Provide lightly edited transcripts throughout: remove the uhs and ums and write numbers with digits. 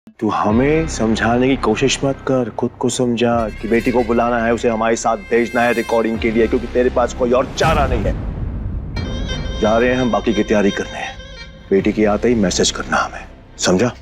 तू हमें समझाने की कोशिश मत कर, खुद को समझा कि बेटी को बुलाना है, उसे हमारे साथ भेजना है रिकॉर्डिंग के लिए, क्योंकि तेरे पास कोई और चारा नहीं है। जा रहे हैं हम बाकी की तैयारी करने। बेटी की आते ही मैसेज करना हमें, समझा?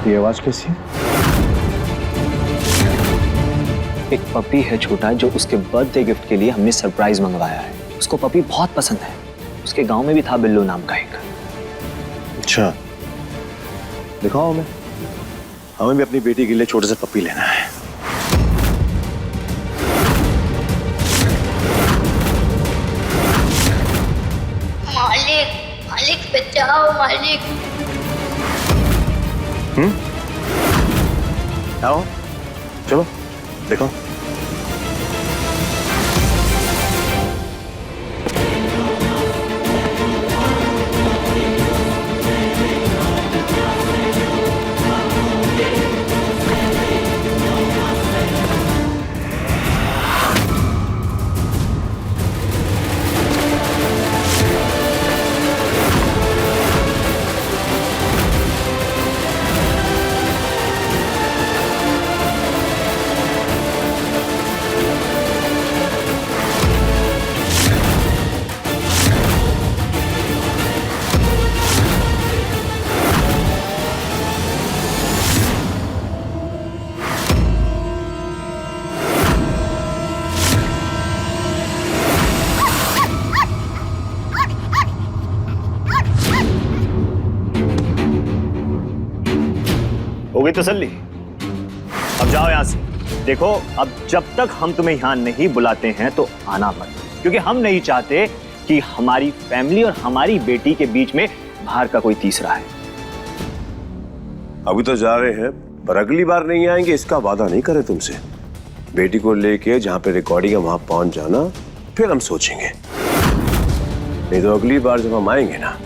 ये आवाज कैसी है? एक पपी है छोटा जो उसके बर्थडे गिफ्ट के लिए हमने सरप्राइज मंगवाया है। उसको पपी बहुत पसंद है। उसके गांव में भी था बिल्लू नाम का एक। अच्छा, दिखाओ हमें। हमें भी अपनी बेटी के लिए छोटे से पपी लेना है। मालिक, मालिक बचाओ मालिक। आओ, चलो देखो। हो गई तसल्ली? अब जाओ यहां से। देखो, अब जब तक हम तुम्हें यहां नहीं बुलाते हैं तो आना मत, क्योंकि हम नहीं चाहते कि हमारी फैमिली और हमारी बेटी के बीच में बाहर का कोई तीसरा है। अभी तो जा रहे हैं, पर अगली बार नहीं आएंगे इसका वादा नहीं करे तुमसे। बेटी को लेके जहां पे रिकॉर्डिंग है वहां पहुंच जाना, फिर हम सोचेंगे। नहीं तो अगली बार जब हम आएंगे ना,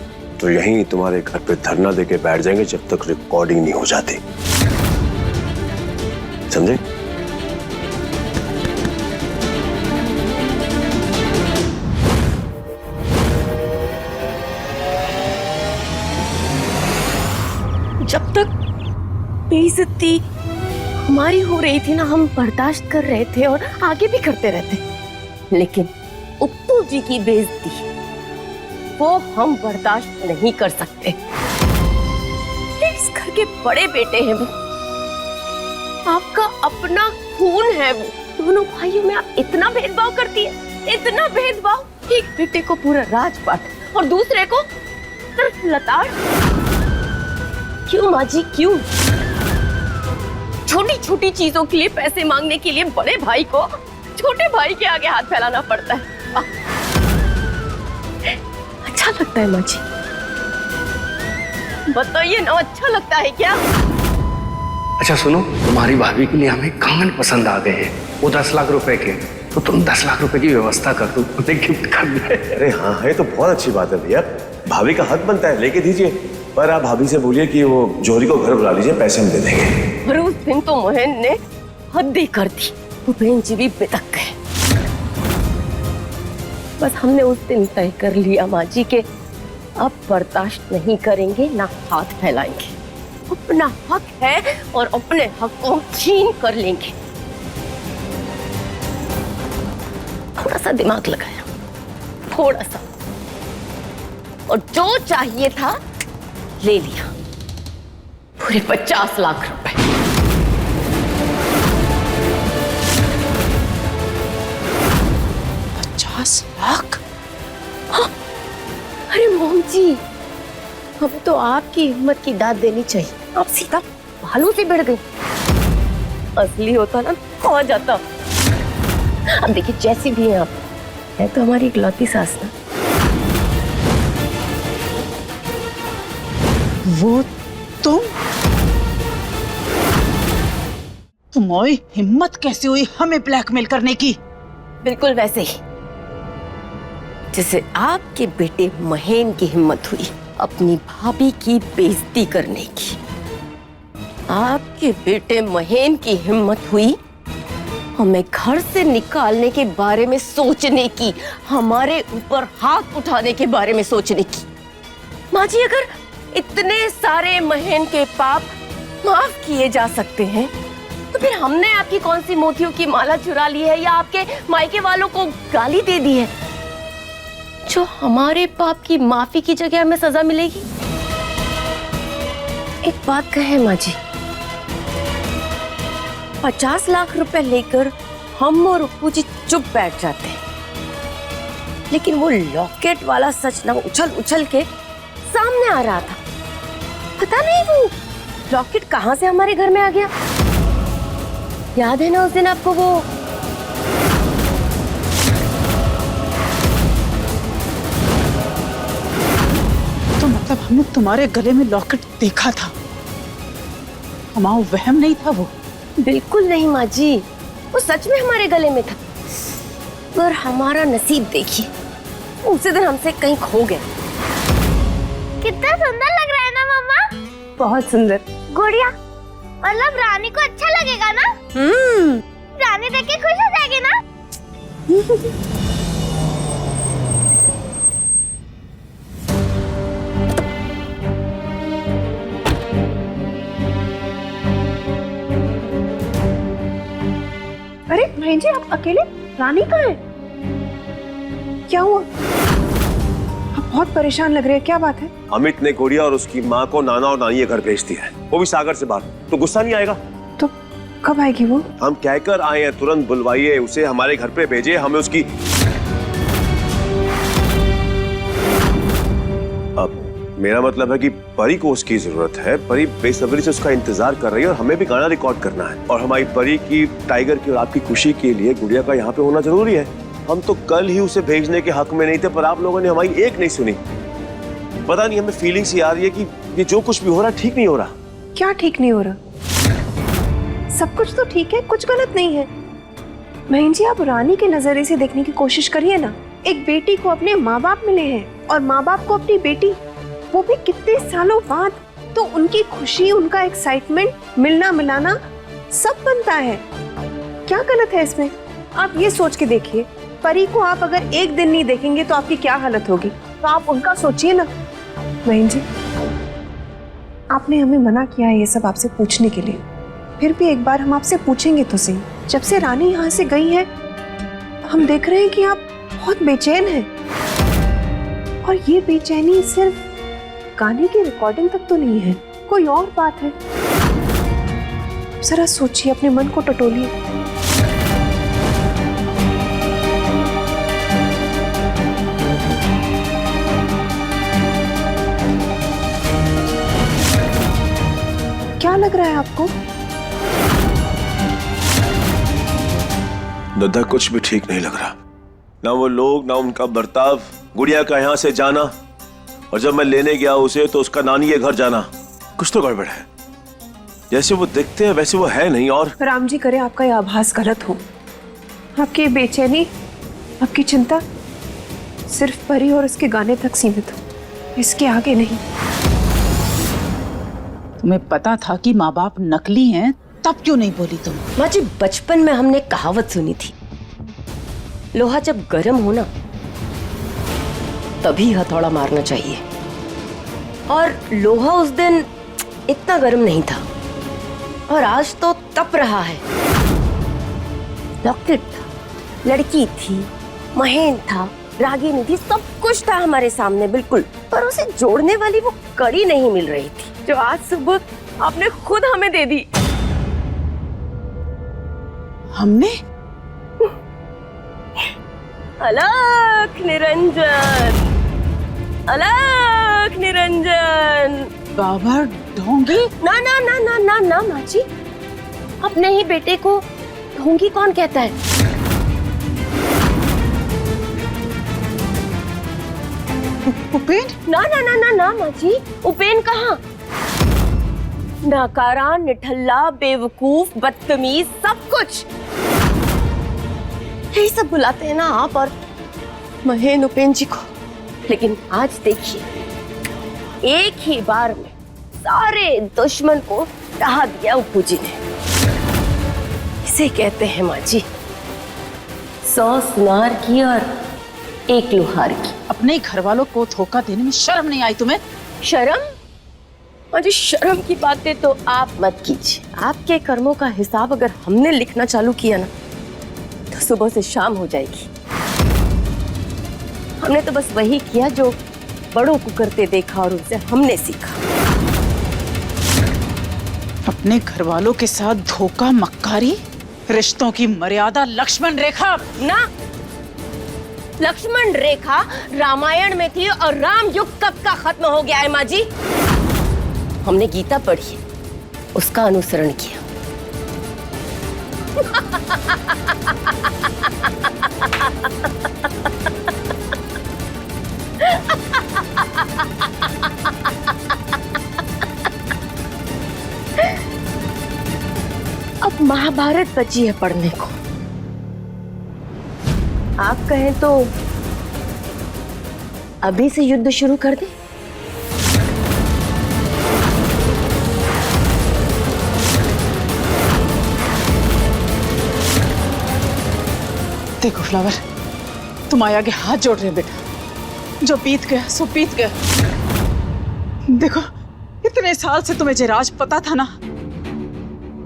तो यहीं तुम्हारे घर पे धरना देके बैठ जाएंगे जब तक रिकॉर्डिंग नहीं हो जाती। समझे? जब तक बेइज्जती हमारी हो रही थी ना, हम बर्दाश्त कर रहे थे और आगे भी करते रहते। लेकिन उत्तू जी की बेइज्जती वो हम बर्दाश्त नहीं कर सकते। इस घर के बड़े बेटे हैं वो, आपका अपना खून है वो। दोनों भाइयों में आप इतना भेदभाव करती है, इतना भेदभाव। एक बेटे को पूरा राजपाट और दूसरे को सिर्फ लताड़। क्यों माँ जी, क्यों? छोटी छोटी चीजों के लिए पैसे मांगने के लिए बड़े भाई को छोटे भाई के आगे हाथ फैलाना पड़ता है। अच्छा लगता है माँ जी? बताइए ना, अच्छा लगता है क्या? अच्छा सुनो, तुम्हारी भाभी के लिए हमें कंगन पसंद आ गए हैं। वो 10 लाख रुपए के, तो तुम 10 लाख रुपए की व्यवस्था कर दो, उन्हें गिफ्ट कर दे। अरे हाँ, है तो बहुत अच्छी बात है भैया। भाभी का हक बनता है, लेके दीजिए। पर आप भाभी से बोलिए कि वो जोहरी को घर बुला लीजिए, पैसे हम दे देंगे। पर उस दिन तो मोहन ने हद ही कर दी। भूपेन जी भी बेतक गए। बस हमने उस दिन तय कर लिया माँ जी के अब बर्दाश्त नहीं करेंगे, ना हाथ फैलाएंगे। अपना हक है और अपने हक को छीन कर लेंगे। थोड़ा सा दिमाग लगाया, थोड़ा सा, और जो चाहिए था ले लिया। पूरे 50 लाख रुपए। 50 लाख? हाँ। अरे मोहन जी, हमें तो आपकी हिम्मत की दाद देनी चाहिए। आप सीधा भालू से भिड़ गई। असली होता ना तो आ जाता। अब देखिए, जैसी भी हैं आप, है तो हमारी इकलौती सास ना। वो तुम? तुम्हारी हिम्मत कैसे हुई हमें ब्लैकमेल करने की? बिल्कुल वैसे ही जैसे आपके बेटे महेन की हिम्मत हुई अपनी भाभी की बेइज्जती करने की। आपके बेटे महेन की हिम्मत हुई हमें घर से निकालने के बारे में सोचने की, हमारे ऊपर हाथ उठाने के बारे में सोचने की। माँ जी, अगर इतने सारे महेन के पाप माफ किए जा सकते हैं तो फिर हमने आपकी कौन सी मोतियों की माला चुरा ली है या आपके मायके वालों को गाली दे दी है जो हमारे पाप की माफी की जगह हमें सजा मिलेगी? एक बात कहे माँ जी, 50 लाख रुपए लेकर हम और उपू जी चुप बैठ जाते हैं, लेकिन वो लॉकेट वाला सच ना उछल उछल के सामने आ रहा था। पता नहीं वो लॉकेट कहां से हमारे घर में आ गया। याद है ना उस दिन आपको वो तो मतलब हमने तुम्हारे गले में लॉकेट देखा था? हमारा वहम नहीं था वो? बिल्कुल नहीं माँ जी, वो सच में हमारे गले में था। पर हमारा नसीब देखिए, उसी दिन हमसे कहीं खो गया। कितना सुंदर लग रहा है ना मम्मा? बहुत सुंदर। गुड़िया, मतलब रानी को अच्छा लगेगा ना? रानी देख के खुश हो जाएगी ना? अरे बहन जी, आप अकेले? रानी कहाँ है? क्या हुआ? आप बहुत परेशान लग रहे हैं, क्या बात है? अमित ने गुड़िया और उसकी माँ को नाना और नानी के घर भेज दिया है, वो भी सागर से बाहर। तो गुस्सा नहीं आएगा? तो कब आएगी वो? हम कहकर आए हैं, तुरंत बुलवाइए उसे, हमारे घर पे भेजिए। हमें उसकी अब मेरा मतलब है कि परी को उसकी जरूरत है। परी बेसब्री से उसका इंतजार कर रही है और हमें भी गाना रिकॉर्ड करना है। और हमारी परी की, टाइगर की और आपकी खुशी के लिए गुड़िया का यहाँ पे होना जरूरी है। हम तो कल ही उसे भेजने के हक में नहीं थे, पर आप लोगों ने हमारी एक नहीं सुनी। पता नहीं, हमें फीलिंग सी आ रही है कि ये जो कुछ भी हो रहा है ठीक नहीं हो रहा। क्या ठीक नहीं हो रहा? सब कुछ तो ठीक है, कुछ गलत नहीं है। बहन जी, आप रानी के नजरिए से देखने की कोशिश करिए ना। एक बेटी को अपने माँ बाप मिले हैं और माँ बाप को अपनी बेटी, वो भी कितने सालों बाद। तो उनकी खुशी, उनका एक्साइटमेंट, मिलना मिलाना सब बनता है। क्या गलत है इसमें? आप ये सोच के देखिए, परी को आप अगर एक दिन नहीं देखेंगे तो आपकी क्या हालत होगी। तो आप उनका सोचिए ना। बहन जी, आपने हमें मना किया है ये सब आपसे पूछने के लिए, फिर भी एक बार हम आपसे पूछेंगे तो सही। जब से रानी यहाँ से गई है, हम देख रहे हैं कि आप बहुत बेचैन हैं। और ये बेचैनी सिर्फ गाने की रिकॉर्डिंग तक तो नहीं है, कोई और बात है। जरा सोचिए, अपने मन को टटोलिए। क्या लग रहा है आपको? दादा, कुछ भी ठीक नहीं लग रहा। ना वो लोग, ना उनका बर्ताव, गुड़िया का यहाँ से जाना, और जब मैं लेने गया उसे तो उसका नानी के घर जाना। कुछ तो गड़बड़ है। जैसे वो दिखते हैं वैसे वो है नहीं। और राम जी करे आपका यह आभास गलत हो। आपकी बेचैनी, आपकी चिंता सिर्फ परी और उसके गाने तक सीमित हो, इसके आगे नहीं। तुम्हें पता था कि माँ बाप नकली हैं, तब क्यों नहीं बोली तुम? माँ जी, बचपन में हमने कहावत सुनी थी, लोहा जब गर्म हो ना तभी हथौड़ा मारना चाहिए। और लोहा उस दिन इतना गर्म नहीं था और आज तो तप रहा है। लॉकेट था, लड़की थी, महेन था, रागिनी थी, सब कुछ था हमारे सामने बिल्कुल, पर उसे जोड़ने वाली वो कड़ी नहीं मिल रही थी जो आज सुबह आपने खुद हमें दे दी। हमने? अलख निरंजन, अलख निरंजन। बाबा ढोंगी? ना ना ना ना ना ना माँ जी, अपने ही बेटे को ढोंगी कौन कहता है? उपेन? ना ना ना ना ना माँ जी, उपेन कहाँ? नाकारा, निठल्ला, बेवकूफ, बदतमीज, सब कुछ यही सब बुलाते हैं ना आप और महेन उपेन जी को। लेकिन आज देखिए, एक ही बार में सारे दुश्मन को ढहा दिया उप्पू जी ने। इसे कहते हैं माँ जी 100 सुनार की और 1 लोहार की। अपने घर वालों को धोखा देने में शर्म नहीं आई तुम्हें? शर्म? माँ जी, शर्म की बातें तो आप मत कीजिए। आपके कर्मों का हिसाब अगर हमने लिखना चालू किया ना तो सुबह से शाम हो जाएगी। हमने तो बस वही किया जो बड़ों को करते देखा और उनसे हमने सीखा। अपने घर वालों के साथ धोखा, मक्कारी, रिश्तों की मर्यादा, लक्ष्मण रेखा ना, लक्ष्मण रेखा रामायण में थी और राम युग कब का खत्म हो गया है माँ जी। हमने गीता पढ़ी, उसका अनुसरण किया। अब महाभारत बची है पढ़ने को। आप कहें तो अभी से युद्ध शुरू कर दें? देखो फ्लावर, तुम्हारे आगे हाथ जोड़ रहे हैं बेटा। जो बीत गया सो बीत गया। देखो, इतने साल से तुम्हें राज पता था ना,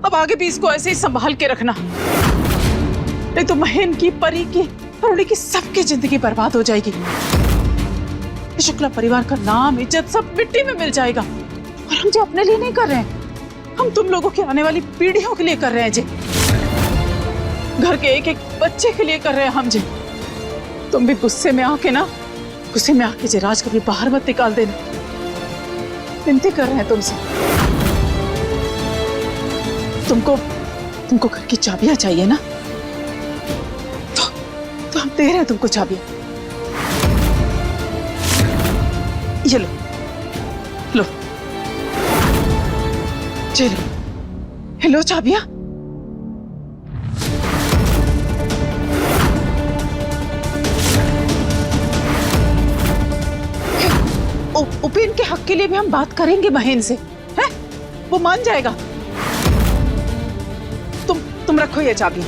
अब आगे भी इसको ऐसे ही संभाल के रखना, नहीं तो महेन की, परी की, अरुणी की, सबकी जिंदगी बर्बाद हो जाएगी। शुक्ला परिवार का नाम, इज्जत सब मिट्टी में मिल जाएगा। और हम जो अपने लिए नहीं कर रहे हैं, हम तुम लोगों की आने वाली पीढ़ियों के लिए कर रहे हैं जी। घर के एक एक बच्चे के लिए कर रहे हैं हम जी। तुम भी गुस्से में आके जी राज कभी बाहर मत निकाल देना। विनती कर रहे हैं तुमसे। तुमको घर की चाबियां चाहिए ना, तो हम दे रहे हैं तुमको चाबियां। ये लो चलो, लो चाबियां। उपेन के हक के लिए भी हम बात करेंगे महेन से, हैं? वो मान जाएगा। तुम रखो ये चाबियां,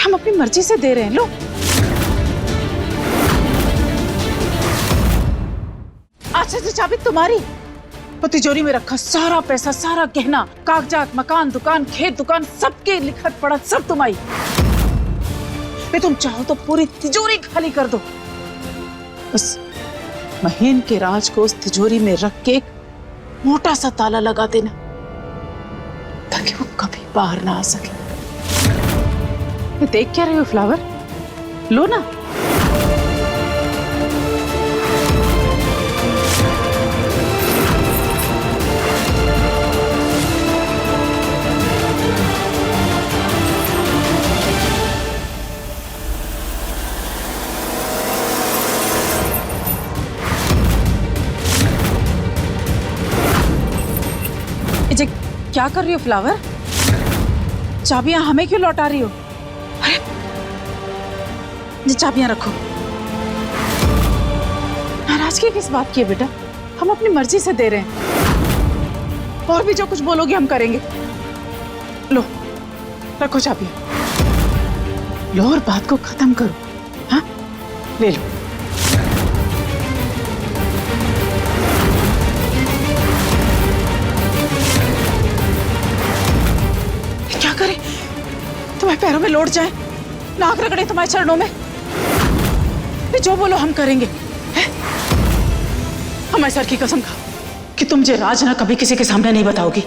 हम अपनी मर्जी से दे रहे हैं। लो, अच्छा से चाबी तुम्हारी। वो तिजोरी में रखा सारा पैसा, सारा गहना, कागजात, मकान, दुकान, खेत, दुकान, सबके लिखत पढ़त सब तुम्हारी। तुम चाहो तो पूरी तिजोरी खाली कर दो, बस महेन के राज को उस तिजोरी में रख के एक मोटा सा ताला लगा देना, ताकि वो कभी बाहर ना आ सके। देख क्या रहे हो फ्लावर? लो ना। क्या कर रही हो फ्लावर? चाबियां हमें क्यों लौटा रही हो? अरे, ये चाबियां रखो। नाराजगी किस बात की है बेटा? हम अपनी मर्जी से दे रहे हैं, और भी जो कुछ बोलोगे हम करेंगे। लो, रखो चाबियां। लो और बात को खत्म करो। हाँ, ले लो। क्या करें? तुम्हारे पैरों में लौट जाए, नाक रगड़े तुम्हारे चरणों में। जो बोलो हम करेंगे। हमारे सर की कसम खाओ कि तुम जे राज ना कभी किसी के सामने नहीं बताओगी।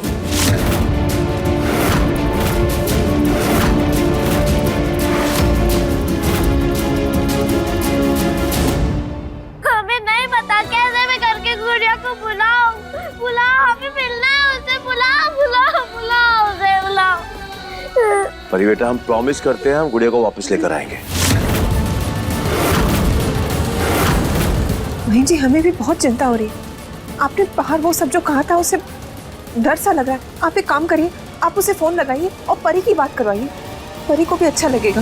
हमें नहीं पता कैसे मैं करके गुड़िया को बुलाओ, हमें मिलना है उससे। बुलाओ उसे, बुलाओ। परी बेटा, हम प्रॉमिस करते हैं हम गुड़िया को वापस लेकर आएंगे। बहन जी, हमें भी बहुत चिंता हो रही है। आपने बाहर वो सब जो कहा था उसे डर सा लग रहा है। आप एक काम करिए, आप उसे फोन लगाइए और परी की बात करवाइए, परी को भी अच्छा लगेगा।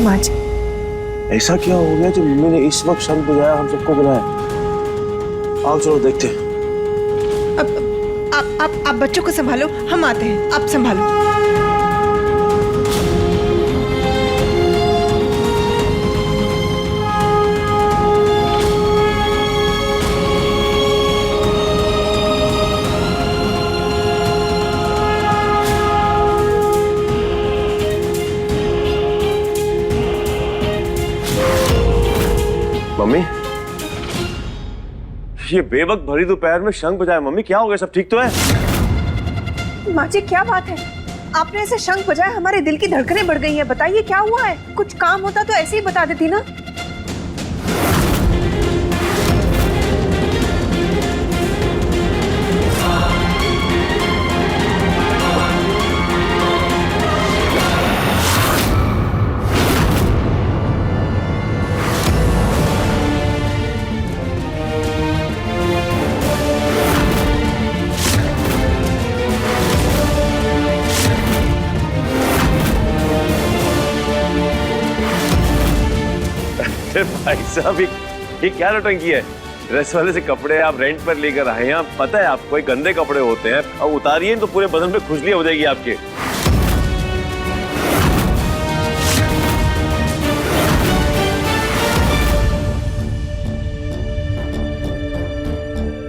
माँ जी, ऐसा क्या हो गया जो मम्मी ने इस वक्त शंख बजाया, हम सबको बुलाया? आओ चलो देखते हैं। आप बच्चों को संभालो, हम आते हैं, आप संभालो। मम्मी, ये बेवक्त भरी दोपहर में शंख बजाया। मम्मी क्या हो गया, सब ठीक तो है? माँ जी क्या बात है, आपने ऐसे शंख बजाया हमारे दिल की धड़कनें बढ़ गई है। बताइए क्या हुआ है? कुछ काम होता तो ऐसे ही बता देती ना। भाई साहब ये क्या नौटंकी है? ड्रेस वाले से कपड़े आप रेंट पर लेकर आए हैं, पता है आपको ये गंदे कपड़े होते हैं, अब उतारिए तो पूरे बदन पे खुजलियां हो जाएगी आपके।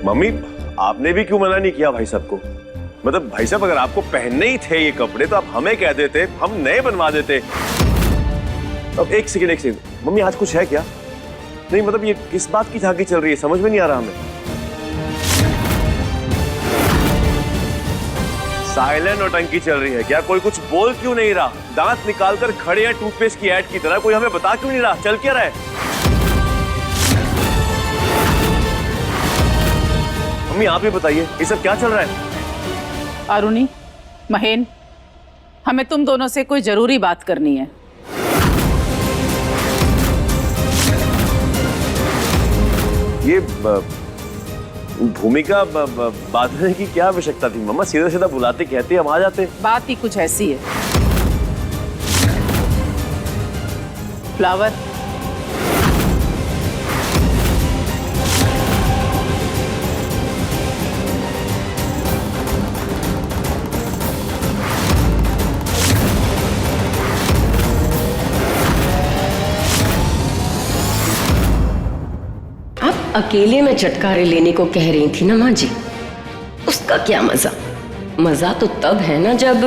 मम्मी आपने भी क्यों मना नहीं किया भाई साहब को? मतलब भाई साहब अगर आपको पहनने ही थे ये कपड़े तो आप हमें कह देते, हम नए बनवा देते। अब एक सेकंड मम्मी आज कुछ है क्या? नहीं मतलब ये किस बात की झांकी चल रही है, समझ में नहीं आ रहा हमें। साइलेंट नौटंकी चल रही है क्या? कोई कुछ बोल क्यों नहीं रहा? दांत निकालकर खड़े हैं टूथपेस्ट की ऐड की तरह, कोई हमें बता क्यों नहीं रहा? चल क्या रहा है? मम्मी आप ही बताइए ये सब क्या चल रहा है? अरुणी, महेन, हमें तुम दोनों से कोई जरूरी बात करनी है। ये भूमिका बांधने की क्या आवश्यकता थी? मम्मा सीधा सीधा बुलाते कहते हम आ जाते। बात ही कुछ ऐसी है। फ्लावर, अकेले में चटकारे लेने को कह रही थी ना माँ जी, उसका क्या मजा? मजा तो तब है ना जब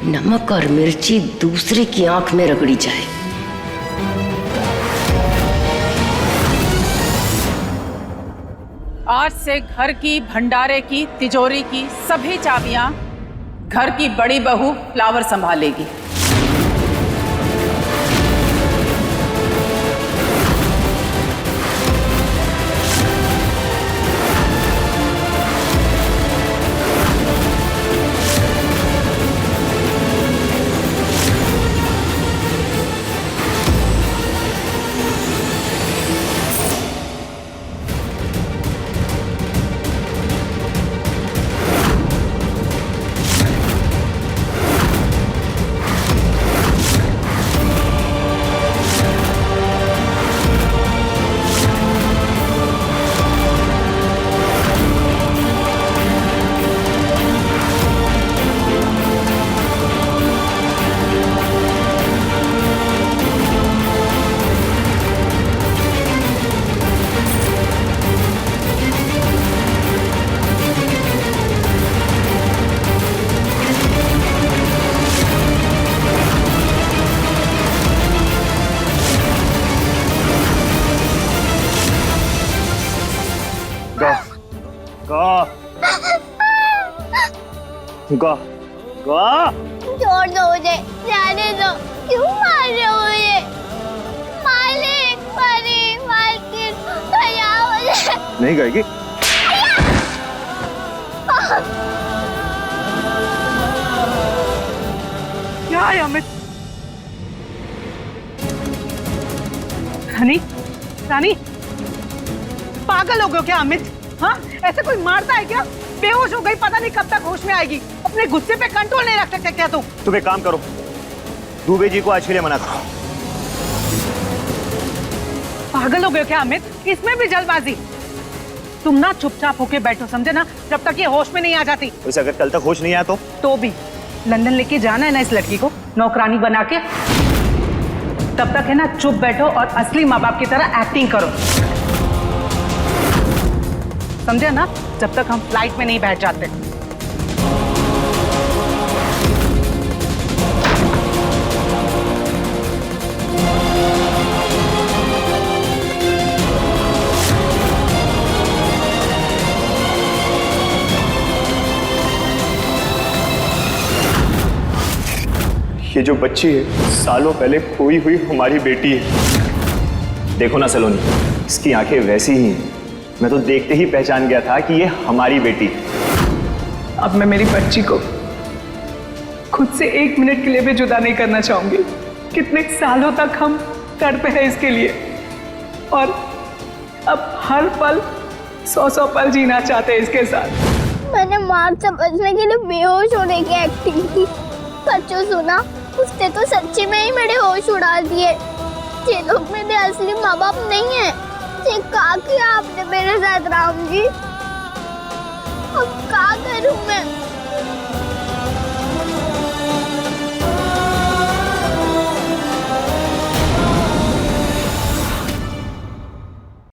नमक और मिर्ची दूसरे की आंख में रगड़ी जाए। आज से घर की, भंडारे की, तिजोरी की सभी चाबियां घर की बड़ी बहू फ्लावर संभालेगी। छोड़ दो मुझे, जाने दो। क्यों मार रहे हो मुझे? मालिक, परी, मालकिन, भैया मुझे। नहीं गाएगी? क्या है अमित? रानी, रानी, पागल हो गए क्या अमित? हाँ, ऐसे कोई मारता है क्या? बेहोश हो गई, पता नहीं कब तक होश में आएगी। अपने गुस्से पे कंट्रोल नहीं रख सकते क्या तुम? तुम एक काम करो, दुबे जी को आज के लिए मना करो। पागल हो गए क्या अमित? इसमें भी जल्दबाजी? तुम ना चुपचाप होके बैठो, समझे ना, जब तक ये होश में नहीं आ जाती। वैसे अगर कल तक होश नहीं आया तो भी लंदन लेके जाना है ना इस लड़की को, नौकरानी बना के। तब तक है ना चुप बैठो और असली माँ बाप की तरह एक्टिंग करो, समझे ना, जब तक हम फ्लाइट में नहीं बैठ जाते। ये जो बच्ची है सालों पहले खोई हुई हमारी बेटी है। देखो ना सलोनी, इसकी आंखें वैसी ही हैं। मैं तो देखते ही पहचान गया था कि ये हमारी बेटी है। अब मैं मेरी बच्ची को खुद से एक मिनट के लिए भी जुदा नहीं करना चाहूंगी। कितने सालों तक हम तड़पे हैं इसके लिए, और अब हर पल 100 पल जीना चाहते हैं इसके साथ। मैंने मार से बचने के लिए बेहोश होने की एक्टिंग की, पर जो सुना उसने तो सच्ची में ही मेरे होश उड़ा दिए। ये लोग मेरे असली माँ बाप नहीं है। ये क्या किया आपने मेरे साथ राम जी? अब क्या करूं मैं?